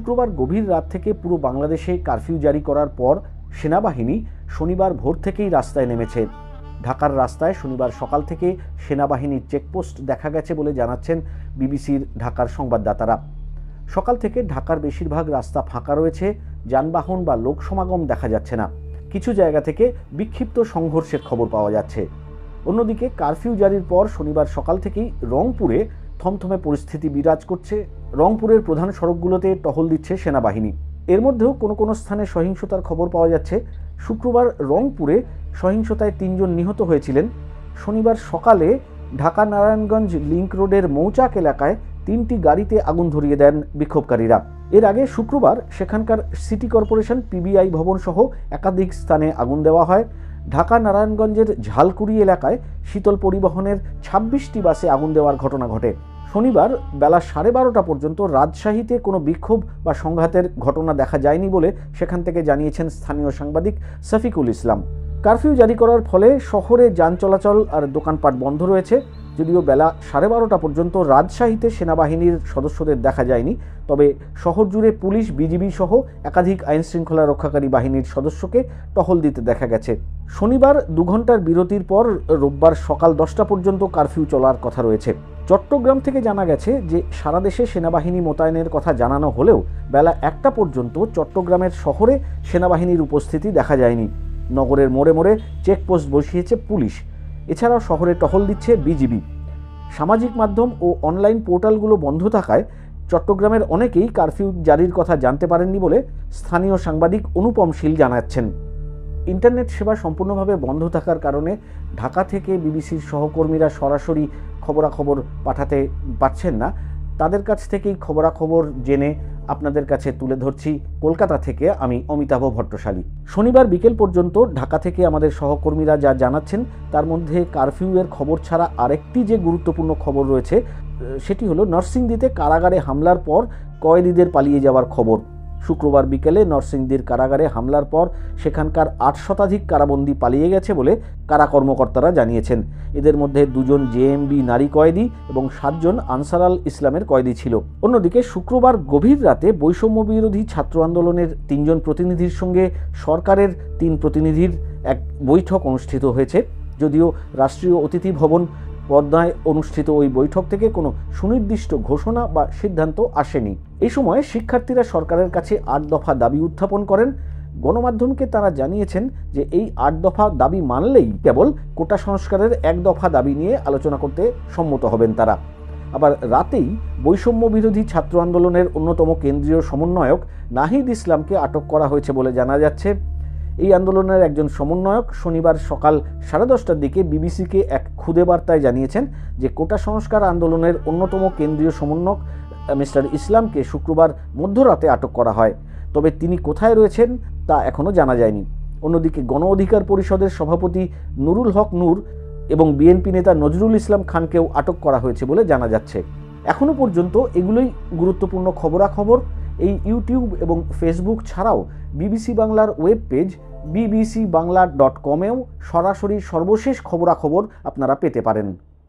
শুক্রবার গভীর রাত থেকে পুরো বাংলাদেশে কারফিউ জারি করার পর সেনাবাহিনী শনিবার ভোর থেকেই রাস্তায় নেমেছে। ঢাকার রাস্তায় শনিবার সকাল থেকে সেনাবাহিনীর চেকপোস্ট দেখা গেছে বলে জানাচ্ছেন বিবিসির ঢাকার সংবাদদাতারা। সকাল থেকে ঢাকার বেশিরভাগ রাস্তা ফাঁকা রয়েছে, যানবাহন বা লোক সমাগম দেখা যাচ্ছে না। কিছু জায়গা থেকে বিক্ষিপ্ত সংঘর্ষের খবর পাওয়া যাচ্ছে। অন্যদিকে কারফিউ জারির পর শনিবার সকাল থেকেই রংপুরে থমথমে পরিস্থিতি বিরাজ করছে। রংপুরের প্রধান সড়কগুলোতে টহল দিচ্ছে সেনাবাহিনী। এর মধ্যেও কোনো কোনো স্থানে সহিংসতার খবর পাওয়া যাচ্ছে। শুক্রবার রংপুরে সহিংসতায় 3 জন নিহত হয়েছিলেন। শনিবার সকালে ঢাকা নারায়ণগঞ্জ লিংক রোডের মৌচাক এলাকায় 3টি গাড়িতে আগুন ধরিয়ে দেন বিক্ষোভকারীরা। এর আগে শুক্রবার সেখানকার সিটি কর্পোরেশন পিবিআই ভবন সহ একাধিক স্থানে আগুন দেওয়া হয়। ঢাকা নারায়ণগঞ্জের ঝালকুড়ি এলাকায় শীতল পরিবহনের 26টি বাসে আগুন দেওয়ার ঘটনা ঘটে। শনিবার বেলা 12:30 পর্যন্ত রাজশাহীতে কোনো বিক্ষোভ বা সংঘাতের ঘটনা দেখা যায়নি বলে সেখান থেকে জানিয়েছেন স্থানীয় সাংবাদিক সফিকুল ইসলাম। কারফিউ জারি করার ফলে শহরে যান চলাচল আর দোকানপাট বন্ধ রয়েছে। যদিও বেলা 12:30 পর্যন্ত রাজশাহীতে সেনাবাহিনীর সদস্যদের দেখা যায়নি, তবে শহর জুড়ে পুলিশ, বিজিবি সহ একাধিক আইনশৃঙ্খলা রক্ষাকারী বাহিনীর সদস্যকে টহল দিতে দেখা গেছে। শনিবার 2 ঘন্টার বিরতির পর রোববার সকাল 10টা পর্যন্ত কারফিউ চলার কথা রয়েছে। চট্টগ্রাম থেকে জানা গেছে যে সারা দেশে সেনাবাহিনী মোতায়েনের কথা জানানো হলেও বেলা 1টা পর্যন্ত চট্টগ্রামের শহরে সেনাবাহিনীর উপস্থিতি দেখা যায়নি। নগরের মোড়ে মোড়ে চেকপোস্ট বসিয়েছে পুলিশ। এছাড়াও শহরে টহল দিচ্ছে বিজিবি। সামাজিক মাধ্যম ও অনলাইন পোর্টালগুলো বন্ধ থাকায় চট্টগ্রামের অনেকেই কারফিউ জারির কথা জানতে পারেননি বলে স্থানীয় সাংবাদিক অনুপম শীল জানাচ্ছেন। ইন্টারনেট সেবা সম্পূর্ণভাবে বন্ধ থাকার কারণে ঢাকা থেকে বিবিসির সহকর্মীরা সরাসরি খবরাখবর পাঠাতে পারছেন না। তাদের কাছ থেকেই খবরাখবর জেনে আপনাদের কাছে তুলে ধরছি। কলকাতা থেকে আমি অমিতাভ ভট্টশালী। শনিবার বিকেল পর্যন্ত ঢাকা থেকে আমাদের সহকর্মীরা যা জানাচ্ছেন তার মধ্যে কারফিউয়ের খবর ছাড়া আরেকটি যে গুরুত্বপূর্ণ খবর রয়েছে সেটি হলো নরসিংদীতে কারাগারে হামলার পর কয়েদিদের পালিয়ে যাওয়ার খবর। শুক্রবার বিকেলে নরসিংদীর কারাগারে হামলার পর সেখানকার 8 শতাধিক কারাবন্দী পালিয়ে গেছে বলে কারা কর্মকর্তারা জানিয়েছেন। এদের মধ্যে 2 জন জেএমবি নারী কয়েদি এবং 7 জন আনসার আল ইসলামের কয়েদি ছিল। অন্যদিকে শুক্রবার গভীর রাতে বৈষম্য বিরোধী ছাত্র আন্দোলনের 3 জন প্রতিনিধির সঙ্গে সরকারের 3 প্রতিনিধির এক বৈঠক অনুষ্ঠিত হয়েছে। যদিও রাষ্ট্রীয় অতিথি ভবন পদ্মায় অনুষ্ঠিত ওই বৈঠক থেকে কোনো সুনির্দিষ্ট ঘোষণা বা সিদ্ধান্ত আসেনি। এই সময় শিক্ষার্থীরা সরকারের কাছে 8 দফা দাবি উত্থাপন করেন। গণমাধ্যমকে তারা জানিয়েছেন যে এই 8 দফা দাবি মানলেই কেবল কোটা সংস্কারের 1 দফা দাবি নিয়ে আলোচনা করতে সম্মত হবেন তারা। আবার রাতেই বৈষম্য বিরোধী ছাত্র আন্দোলনের অন্যতম কেন্দ্রীয় সমন্বয়ক নাহিদ ইসলামকে আটক করা হয়েছে বলে জানা যাচ্ছে। এই আন্দোলনের একজন সমন্বয়ক শনিবার সকাল 10:30টার দিকে বিবিসিকে এক খুদে বার্তায় জানিয়েছেন যে কোটা সংস্কার আন্দোলনের অন্যতম কেন্দ্রীয় সমন্বয়ক মিস্টার ইসলামকে শুক্রবার মধ্যরাতে আটক করা হয়, তবে তিনি কোথায় রয়েছেন তা এখনও জানা যায়নি। অন্যদিকে গণ অধিকার পরিষদের সভাপতি নুরুল হক নূর এবং বিএনপি নেতা নজরুল ইসলাম খানকেও আটক করা হয়েছে বলে জানা যাচ্ছে। এখনও পর্যন্ত এগুলোই গুরুত্বপূর্ণ খবরাখবর। এই ইউটিউব এবং ফেসবুক ছাড়াও বিবিসি বাংলার ওয়েব পেজ bbcbangla.com-এও সরাসরি সর্বশেষ খবরাখবর আপনারা পেতে পারেন।